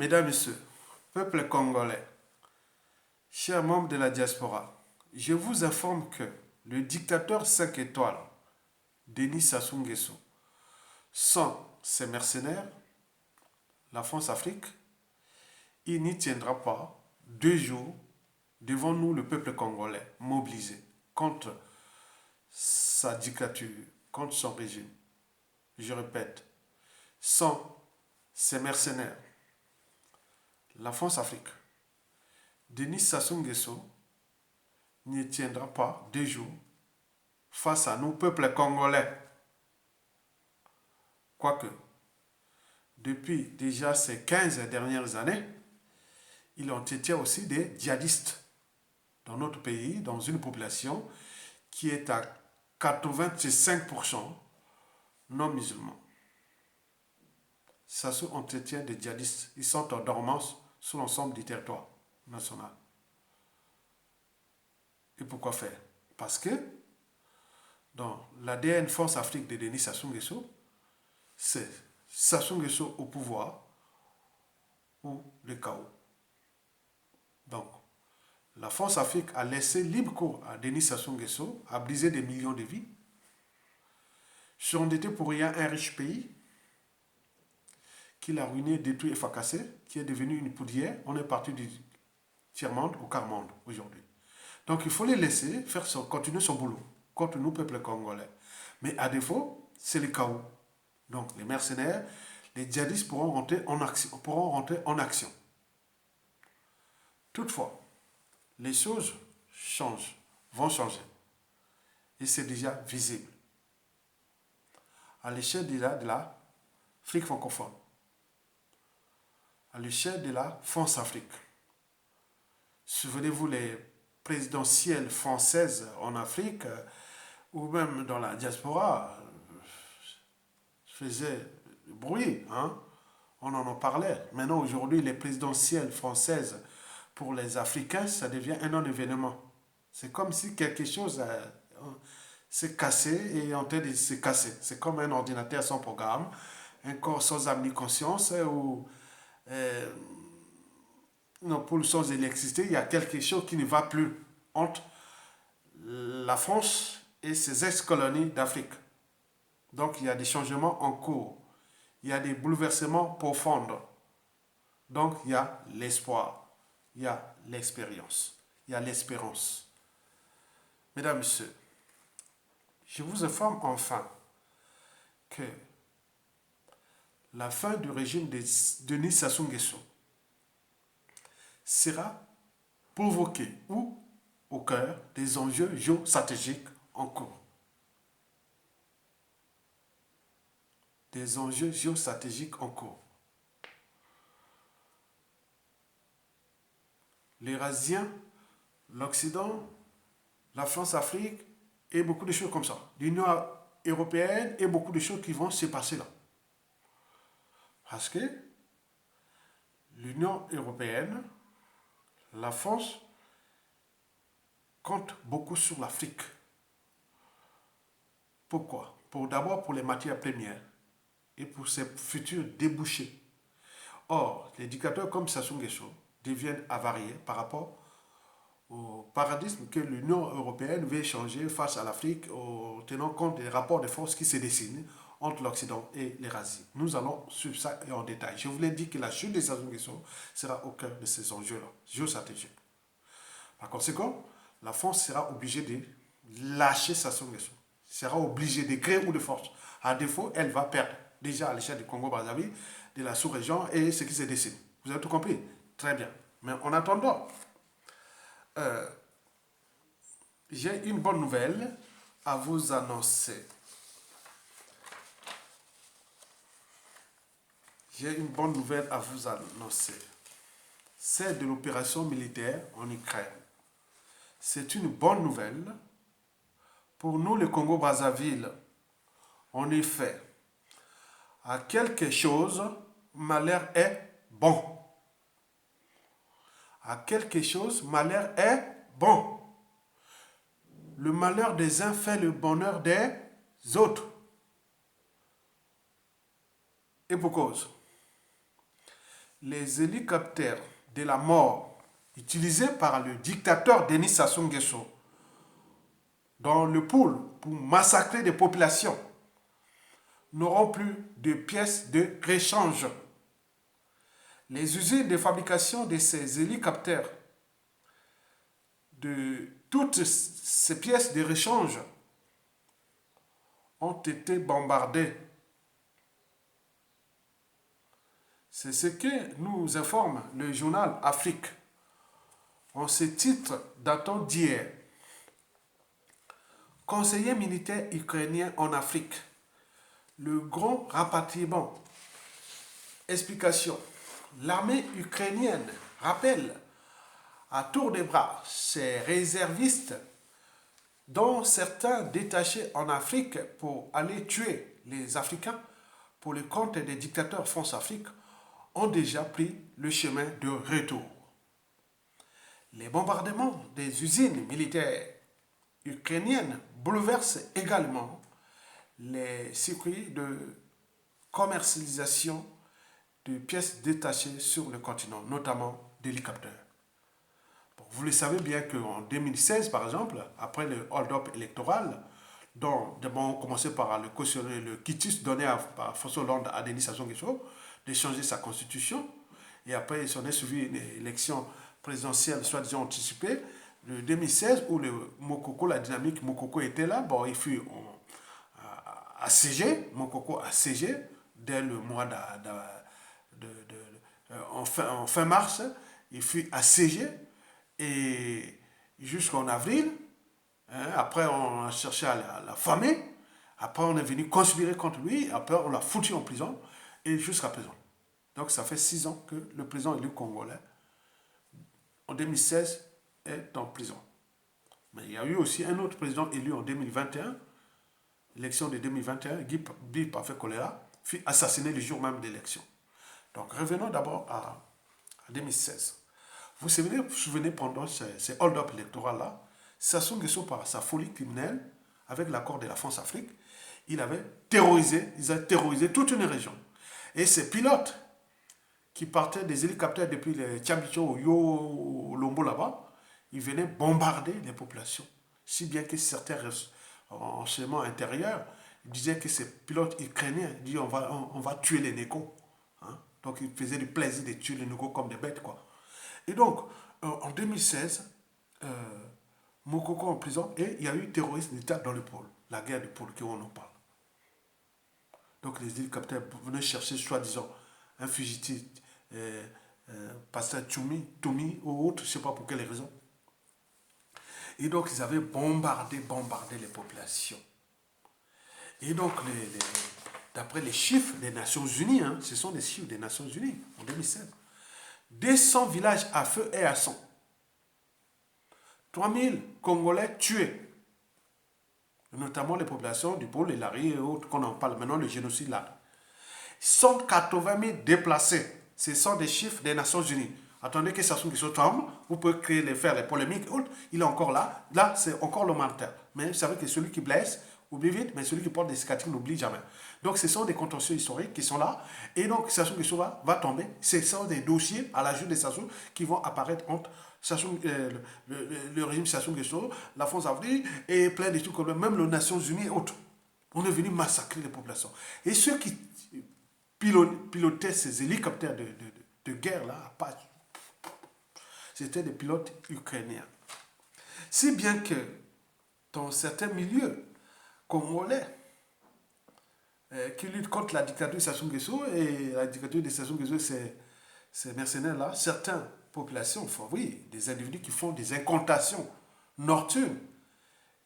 Mesdames, Messieurs, peuple congolais, chers membres de la diaspora, je vous informe que le dictateur 5 étoiles, Denis Sassou Nguesso, sans ses mercenaires, la France-Afrique, il n'y tiendra pas 2 jours devant nous, le peuple congolais, mobilisé contre sa dictature, contre son régime. Je répète, sans ses mercenaires, la France-Afrique, Denis Sassou Nguesso n'y tiendra pas 2 jours face à nous, peuple congolais. Quoique, depuis déjà ces 15 dernières années, il entretient aussi des djihadistes dans notre pays, dans une population qui est à 85% non musulmans. Sassou entretient des djihadistes. Ils sont en dormance sur l'ensemble du territoire national. Et pourquoi faire? Parce que dans l'ADN Force Afrique de Denis Sassou Nguesso, c'est Sassou Nguesso au pouvoir ou le chaos. Donc, la Force Afrique a laissé libre cours à Denis Sassou Nguesso, a brisé des millions de vies, surendetté pour rien un riche pays, qu'il a ruiné, détruit et fracassé, qui est devenu une poudrière. On est parti du tiers-monde au quart-monde aujourd'hui. Donc il faut les laisser faire continuer son boulot contre nous, peuple congolais. Mais à défaut, c'est le chaos. Donc les mercenaires, les djihadistes pourront rentrer en action. Toutefois, les choses changent, vont changer. Et c'est déjà visible. À l'échelle de l'Afrique francophone, à l'échelle de la France-Afrique. Souvenez-vous les présidentielles françaises en Afrique ou même dans la diaspora faisaient bruit, hein? On en parlait. Maintenant, aujourd'hui, les présidentielles françaises pour les Africains, ça devient un non-événement. C'est comme si quelque chose s'est cassé et est en train de se casser. C'est comme un ordinateur sans programme, un corps sans âme ni conscience ou nos poules sans électricité. Il y a quelque chose qui ne va plus entre la France et ses ex-colonies d'Afrique. Donc il y a des changements en cours. Il y a des bouleversements profonds. Donc il y a l'espoir. Il y a l'expérience. Il y a l'espérance. Mesdames, Messieurs, je vous informe enfin que la fin du régime de Denis Sassou Nguesso sera provoquée ou au cœur des enjeux géostratégiques en cours. Des enjeux géostratégiques en cours. L'Eurasien, l'Occident, la France-Afrique et beaucoup de choses comme ça. L'Union européenne et beaucoup de choses qui vont se passer là. Parce que l'Union européenne, la France, compte beaucoup sur l'Afrique. Pourquoi? D'abord pour les matières premières et pour ses futurs débouchés. Or, les dictateurs comme Sassou Nguesso deviennent avariés par rapport au paradigme que l'Union européenne veut changer face à l'Afrique en tenant compte des rapports de force qui se dessinent entre l'Occident et l'Eurasie. Nous allons suivre ça en détail. Je vous l'ai dit que la chute de Sassou Nguesso sera au cœur de ces enjeux-là, géostratégiques. Par conséquent, la France sera obligée de lâcher Sassou Nguesso. Sera obligée de créer ou de force. À défaut, elle va perdre déjà à l'échelle du Congo-Brazzaville, de la sous-région et ce qui se dessine. Vous avez tout compris? Très bien. Mais en attendant, j'ai une bonne nouvelle à vous annoncer. J'ai une bonne nouvelle à vous annoncer. C'est de l'opération militaire en Ukraine. C'est une bonne nouvelle pour nous, le Congo-Brazzaville. En effet, à quelque chose, malheur est bon. À quelque chose, malheur est bon. Le malheur des uns fait le bonheur des autres. Et pour cause. les hélicoptères de la mort utilisés par le dictateur Denis Sassou Nguesso dans le pôle pour massacrer des populations n'auront plus de pièces de réchange. Les usines de fabrication de ces hélicoptères, de toutes ces pièces de réchange, ont été bombardées. C'est ce que nous informe le journal Afrique en ce titre datant d'hier. Conseiller militaire ukrainien en Afrique, le grand rapatriement. Explication. L'armée ukrainienne rappelle à tour de bras ses réservistes, dont certains détachés en Afrique pour aller tuer les Africains pour le compte des dictateurs France-Afrique, ont déjà pris le chemin de retour. Les bombardements des usines militaires ukrainiennes bouleversent également les circuits de commercialisation de pièces détachées sur le continent, notamment d'hélicoptères. Bon, vous le savez bien qu'en 2016, par exemple, après le hold-up électoral, dont on commençait par le cautionner, le quitus donné par François Hollande à Denis Sassou Nguesso de changer sa constitution, et après il s'en est suivi une élection présidentielle soi-disant anticipée, de 2016, où le Mokoko, la dynamique Mokoko était là, bon, il fut assiégé, Mokoko assiégé dès le mois en fin mars, il fut assiégé, et jusqu'en avril, hein, après on a cherché à l'affamer, après on est venu conspirer contre lui, après on l'a foutu en prison, et jusqu'à présent. Donc ça fait 6 ans que le président élu congolais, en 2016, est en prison. Mais il y a eu aussi un autre président élu en 2021, l'élection de 2021, Guy Parfait Kolela, fut assassiné le jour même de l'élection. Donc revenons d'abord à 2016. Vous vous souvenez pendant ces hold-up électoraux-là, Sassou Nguesso, par sa folie criminelle, avec l'accord de la France-Afrique, ils avaient terrorisé toute une région. Et ces pilotes qui partaient des hélicoptères depuis les Tchambicho ou Yo Lombo là-bas, ils venaient bombarder les populations. Si bien que certains renseignements intérieurs disaient que ces pilotes ukrainiens disaient on va tuer les négos. Hein? Donc ils faisaient du plaisir de tuer les négos comme des bêtes, quoi. Et donc, en 2016, Mokoko en prison, et il y a eu terrorisme d'État dans le pôle, la guerre du pôle, qu'on en parle. Donc les hélicoptères venaient chercher, soi-disant, un fugitif, pasteur Toumi ou autre, je ne sais pas pour quelle raison. Et donc ils avaient bombardé les populations. Et donc, d'après les chiffres des Nations Unies, hein, ce sont des chiffres des Nations Unies en 2016, 200 villages à feu et à sang. 3000 Congolais tués. Notamment les populations du pôle, les Lari et autres, qu'on en parle maintenant, le génocide là. 180 000 déplacés. Ce sont des chiffres des Nations Unies. Attendez que Sassou Nguesso tombe, vous pouvez faire les polémiques et autres. Il est encore là. Là, c'est encore le martyr. Mais vous savez que celui qui blesse, oublie vite, mais celui qui porte des cicatrices n'oublie jamais. Donc, ce sont des contentieux historiques qui sont là. Et donc, Sassou Nguesso va tomber. Ce sont des dossiers à la juge de Sassou qui vont apparaître entre le régime Sassou Nguesso, la France Afrique et plein de trucs comme même les Nations Unies et autres. On est venu massacrer les populations. Et ceux qui pilotaient ces hélicoptères de guerre là, c'était des pilotes ukrainiens. Si bien que dans certains milieux congolais qui luttent contre la dictature de Sassou Nguesso, et la dictature de Sassou Nguesso, ces mercenaires-là, certaines populations, oui, des individus qui font des incantations nocturnes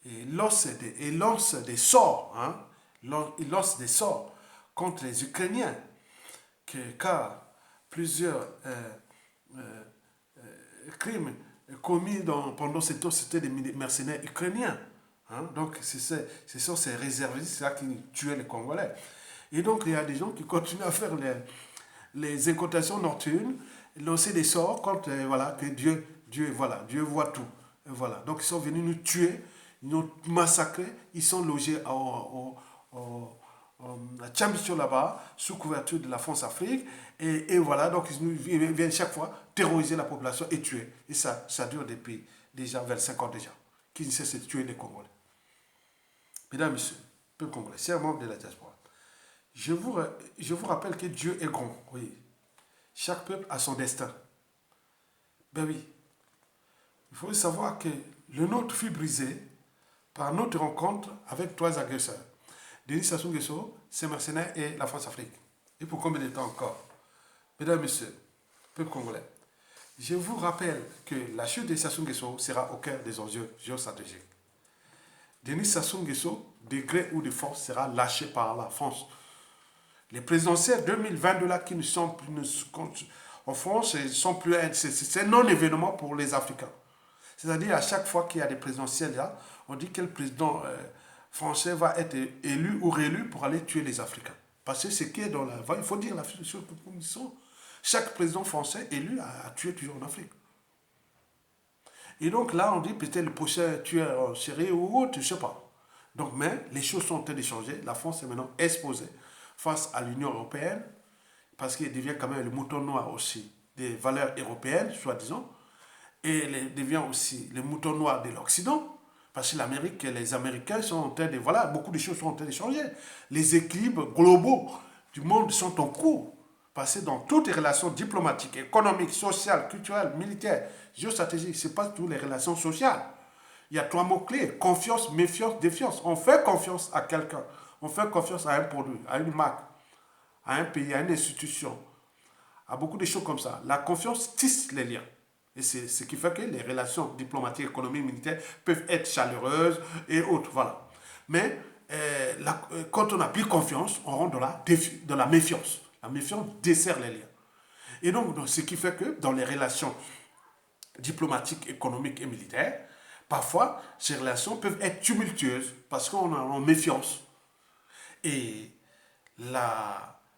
et lancent des sorts, hein, ils lancent des sorts contre les Ukrainiens, car plusieurs crimes commis pendant ce temps, c'était des mercenaires ukrainiens. Hein? Donc, ce sont ces réservistes-là qui tuaient les Congolais. Et donc, il y a des gens qui continuent à faire les incantations nocturnes, lancer des sorts contre, voilà, que Dieu voit tout. Et voilà. Donc, ils sont venus nous tuer, ils nous ont massacrés, ils sont logés champion là-bas, sous couverture de la France-Afrique. Et voilà, donc ils viennent chaque fois terroriser la population et tuer. Et ça dure depuis déjà 25 ans déjà, qu'ils ne cessent de tuer les Congolais. Mesdames, Messieurs, peuple congolais, c'est un membre de la diaspora. Je vous rappelle que Dieu est grand. Oui. Chaque peuple a son destin. Ben oui. Il faut savoir que le nôtre fut brisé par notre rencontre avec trois agresseurs. Denis Sassou Nguesso, ses mercenaires et la France-Afrique. Et pour combien de temps encore? Mesdames, Messieurs, peuple congolais, je vous rappelle que la chute de Sassou Nguesso sera au cœur des enjeux géostratégiques. Denis Sassou Nguesso, de gré ou de force, sera lâché par la France. Les présidentielles 2022 là qui ne sont plus, en France, c'est un non-événement pour les Africains. C'est-à-dire à chaque fois qu'il y a des présidentielles là, on dit quel président français va être élu ou réélu pour aller tuer les Africains. Parce que ce qui est dans la... Il faut dire la chose comme ils sont. Chaque président français élu a tué toujours en Afrique. Et donc là, on dit peut-être le prochain tueur en Syrie ou autre, je ne sais pas. Donc, mais les choses sont en train de changer. La France est maintenant exposée face à l'Union européenne, parce qu'il devient quand même le mouton noir aussi des valeurs européennes, soi-disant, et il devient aussi le mouton noir de l'Occident, parce que l'Amérique et les Américains sont en train de... Voilà, beaucoup de choses sont en train de changer. Les équilibres globaux du monde sont en cours, parce que dans toutes les relations diplomatiques, économiques, sociales, culturelles, militaires, géostratégiques, ce n'est pas toutes les relations sociales. Il y a trois mots-clés: confiance, méfiance, défiance. On fait confiance à quelqu'un. On fait confiance à un produit, à une marque, à un pays, à une institution, à beaucoup de choses comme ça. La confiance tisse les liens. Et c'est ce qui fait que les relations diplomatiques, économiques, militaires peuvent être chaleureuses et autres. Voilà. Mais quand on n'a plus confiance, on rentre dans la méfiance. La méfiance dessert les liens. Et donc, ce qui fait que dans les relations diplomatiques, économiques et militaires, parfois, ces relations peuvent être tumultueuses parce qu'on est en méfiance. Et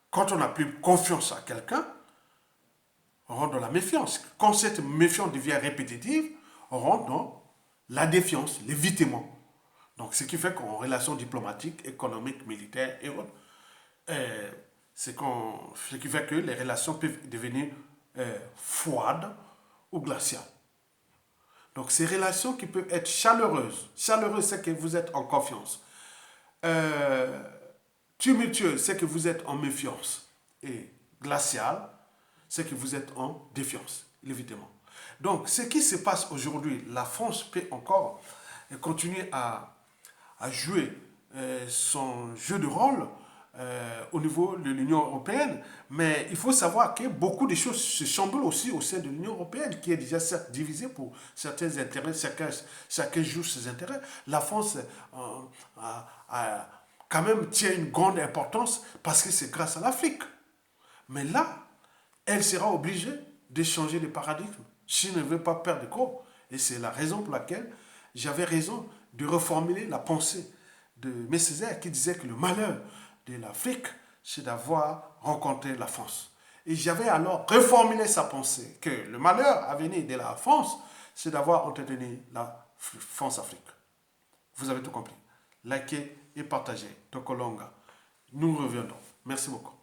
quand on n'a plus confiance à quelqu'un, on rentre dans la méfiance. Quand cette méfiance devient répétitive, on rentre dans la défiance, l'évitement. Donc, ce qui fait qu'en relations diplomatiques, économiques, militaires et autres, ce qui fait que les relations peuvent devenir froides ou glaciales. Donc, ces relations qui peuvent être chaleureuses. Chaleureuse, c'est que vous êtes en confiance. Tumultueux, c'est que vous êtes en méfiance. Et glacial, c'est que vous êtes en défiance, évidemment. Donc, ce qui se passe aujourd'hui, la France peut encore continuer à jouer son jeu de rôle au niveau de l'Union européenne, mais il faut savoir que beaucoup de choses se chamboulent aussi au sein de l'Union européenne, qui est déjà divisée pour certains intérêts, chacun joue ses intérêts. La France quand même tient une grande importance parce que c'est grâce à l'Afrique. Mais là, elle sera obligée de changer de paradigme si elle ne veut pas perdre de corps. Et c'est la raison pour laquelle j'avais raison de reformuler la pensée de Aimé Césaire qui disait que le malheur de l'Afrique, c'est d'avoir rencontré la France. Et j'avais alors reformulé sa pensée que le malheur à venir de la France, c'est d'avoir entretenu la France-Afrique. Vous avez tout compris. Likez et partagez. Tokolonga. Nous reviendrons. Merci beaucoup.